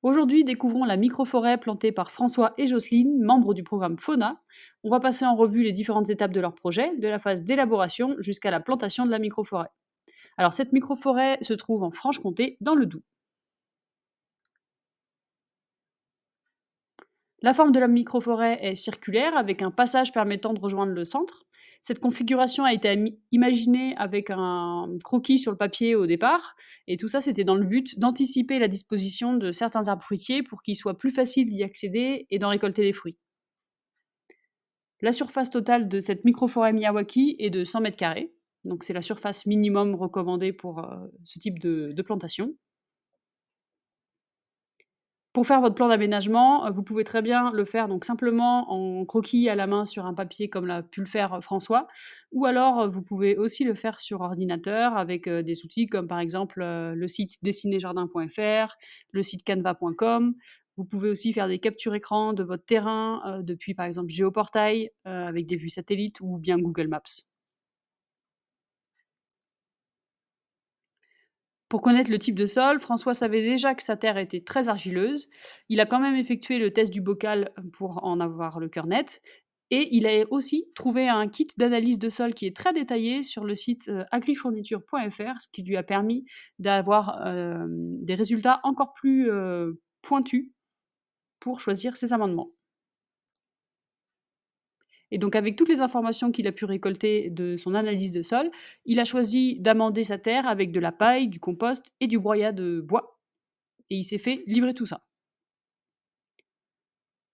Aujourd'hui, découvrons la microforêt plantée par François et Jocelyne, membres du programme Fauna. On va passer en revue les différentes étapes de leur projet, de la phase d'élaboration jusqu'à la plantation de la microforêt. Alors cette microforêt se trouve en Franche-Comté, dans le Doubs. La forme de la microforêt est circulaire avec un passage permettant de rejoindre le centre. Cette configuration a été imaginée avec un croquis sur le papier au départ, et tout ça c'était dans le but d'anticiper la disposition de certains arbres fruitiers pour qu'il soit plus facile d'y accéder et d'en récolter les fruits. La surface totale de cette microforêt Miyawaki est de 100 mètres carrés, donc c'est la surface minimum recommandée pour ce type de plantation. Pour faire votre plan d'aménagement, vous pouvez très bien le faire donc simplement en croquis à la main sur un papier comme l'a pu le faire François, ou alors vous pouvez aussi le faire sur ordinateur avec des outils comme par exemple le site dessinerjardin.fr, le site canva.com. Vous pouvez aussi faire des captures écran de votre terrain depuis par exemple Géoportail avec des vues satellites ou bien Google Maps. Pour connaître le type de sol, François savait déjà que sa terre était très argileuse. Il a quand même effectué le test du bocal pour en avoir le cœur net. Et il a aussi trouvé un kit d'analyse de sol qui est très détaillé sur le site agrifourniture.fr, ce qui lui a permis d'avoir des résultats encore plus pointus pour choisir ses amendements. Et donc avec toutes les informations qu'il a pu récolter de son analyse de sol, il a choisi d'amender sa terre avec de la paille, du compost et du broyat de bois. Et il s'est fait livrer tout ça.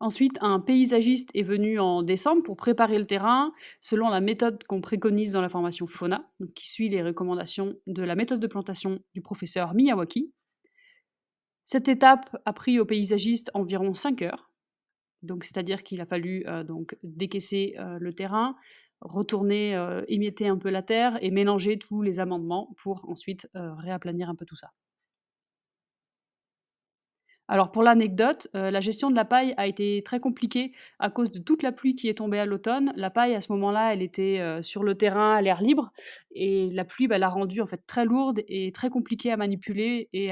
Ensuite, un paysagiste est venu en décembre pour préparer le terrain selon la méthode qu'on préconise dans la formation Fauna, donc qui suit les recommandations de la méthode de plantation du professeur Miyawaki. Cette étape a pris au paysagiste environ 5 heures, donc c'est-à-dire qu'il a fallu donc décaisser le terrain, retourner, émietter un peu la terre et mélanger tous les amendements pour ensuite réaplanir un peu tout ça. Alors pour l'anecdote, la gestion de la paille a été très compliquée à cause de toute la pluie qui est tombée à l'automne. La paille à ce moment-là, elle était, sur le terrain à l'air libre et la pluie, bah, l'a rendue en fait très lourde et très compliquée à manipuler et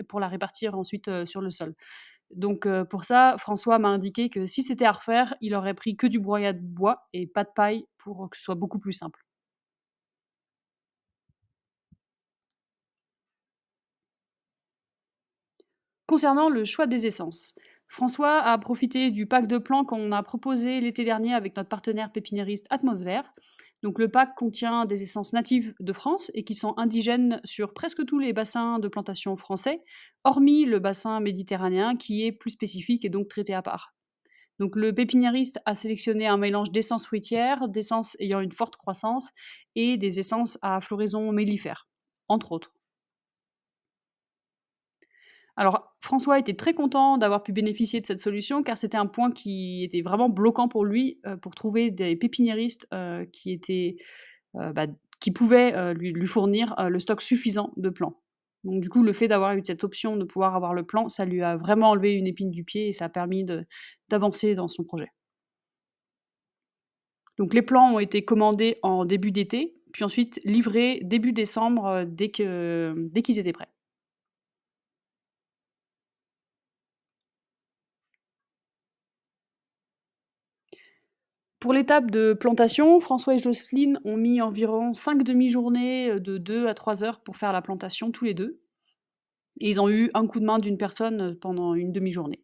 pour la répartir ensuite, sur le sol. Donc pour ça, François m'a indiqué que si c'était à refaire, il aurait pris que du broyat de bois et pas de paille pour que ce soit beaucoup plus simple. Concernant le choix des essences, François a profité du pack de plants qu'on a proposé l'été dernier avec notre partenaire pépiniériste Atmosphère. Donc le pack contient des essences natives de France et qui sont indigènes sur presque tous les bassins de plantation français, hormis le bassin méditerranéen qui est plus spécifique et donc traité à part. Donc le pépiniériste a sélectionné un mélange d'essences fruitières, d'essences ayant une forte croissance et des essences à floraison mellifère, entre autres. Alors, François était très content d'avoir pu bénéficier de cette solution, car c'était un point qui était vraiment bloquant pour lui, pour trouver des pépiniéristes, bah, qui pouvaient, lui fournir, le stock suffisant de plants. Donc du coup, le fait d'avoir eu cette option de pouvoir avoir le plan, ça lui a vraiment enlevé une épine du pied et ça a permis d'avancer dans son projet. Donc les plants ont été commandés en début d'été, puis ensuite livrés début décembre, dès qu'ils étaient prêts. Pour l'étape de plantation, François et Jocelyne ont mis environ 5 demi-journées, de 2 à 3 heures pour faire la plantation tous les 2, et ils ont eu un coup de main d'une personne, pendant une demi-journée.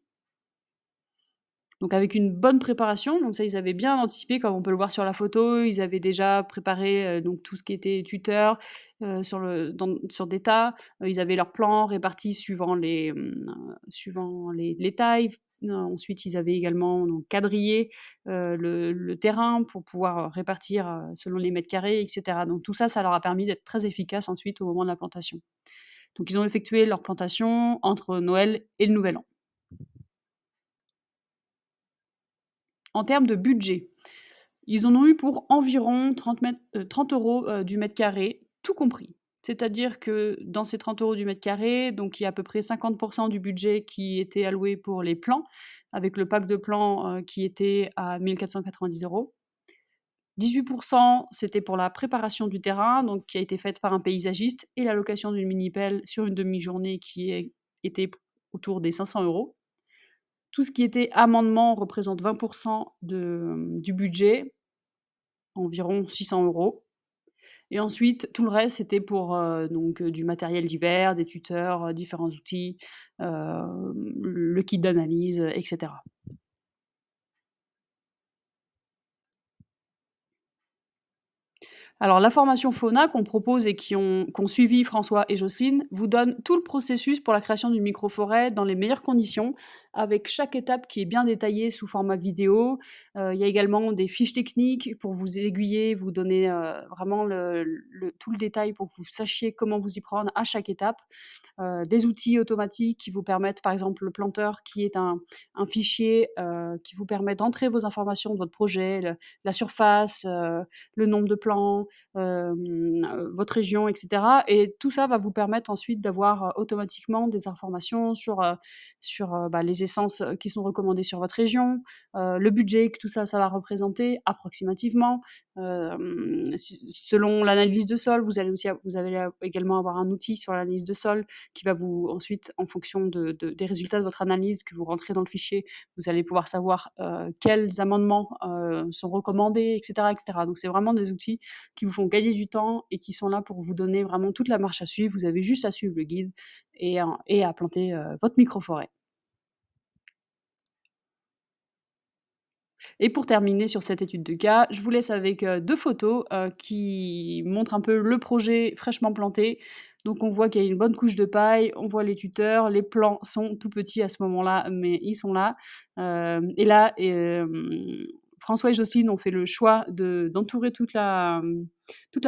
Donc avec une bonne préparation, donc ça ils avaient bien anticipé comme on peut le voir sur la photo, ils avaient déjà préparé, donc tout ce qui était tuteur, sur des tas, ils avaient leurs plans répartis suivant les tailles. Ensuite ils avaient également donc quadrillé, le terrain pour pouvoir, répartir, selon les mètres carrés et cetera. Donc tout ça, ça leur a permis d'être très efficaces ensuite au moment de la plantation. Donc ils ont effectué leur plantation entre Noël et le Nouvel An. En termes de budget, ils en ont eu pour environ 30 € du mètre carré, tout compris. C'est-à-dire que dans ces 30 € du mètre carré, donc il y a à peu près 50 du budget qui était alloué pour les plants, avec le pack de plants, qui était à 1 490 €. 18 c'était pour la préparation du terrain, donc qui a été faite par un paysagiste et la location d'une mini pelle sur une demi-journée qui est était autour des 500 euros. Tout ce qui était amendement représente 20 du budget, environ 600 euros. Et ensuite, tout le reste, c'était pour, du matériel divers, des tuteurs, différents outils, le kit d'analyse, et cetera. Alors la formation Fauna qu'on propose et qu'ont suivi François et Jocelyne vous donne tout le processus pour la création d'une microforêt dans les meilleures conditions, avec chaque étape qui est bien détaillée sous format vidéo. Il y a également des fiches techniques pour vous aiguiller, vous donner, vraiment tout le détail pour que vous sachiez comment vous y prendre à chaque étape. Des outils automatiques qui vous permettent, par exemple, le planteur qui est un fichier, qui vous permet d'entrer vos informations de votre projet, la surface, le nombre de plants, votre région, et cetera, et tout ça va vous permettre ensuite d'avoir, automatiquement des informations sur les essences, qui sont recommandées sur votre région, le budget que tout ça, ça va représenter approximativement. Selon l'analyse de sol, vous allez également avoir un outil sur l'analyse de sol qui va vous ensuite, en fonction des résultats de votre analyse que vous rentrez dans le fichier, vous allez pouvoir savoir, quels amendements, sont recommandés, et cetera. Donc c'est vraiment des outils qui vous font gagner du temps et qui sont là pour vous donner vraiment toute la marche à suivre. Vous avez juste à suivre le guide et à planter, votre microforêt. Et pour terminer sur cette étude de cas, je vous laisse avec, 2 photos, qui montrent un peu le projet fraîchement planté. Donc on voit qu'il y a une bonne couche de paille, on voit les tuteurs, les plants sont tout petits à ce moment-là, mais ils sont là. Et là, François et Jocelyne ont fait le choix d'entourer toute la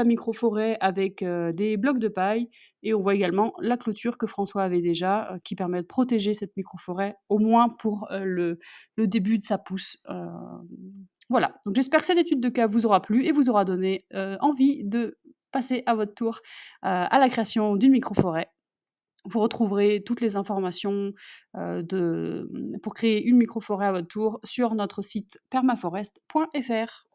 microforêt avec, des blocs de paille, et on voit également la clôture que François avait déjà, qui permet de protéger cette microforêt, au moins pour, le début de sa pousse. Voilà, donc j'espère que cette étude de cas vous aura plu et vous aura donné, envie de passer à votre tour, à la création d'une microforêt. Vous retrouverez toutes les informations, pour créer une microforêt à votre tour sur notre site permaforest.fr.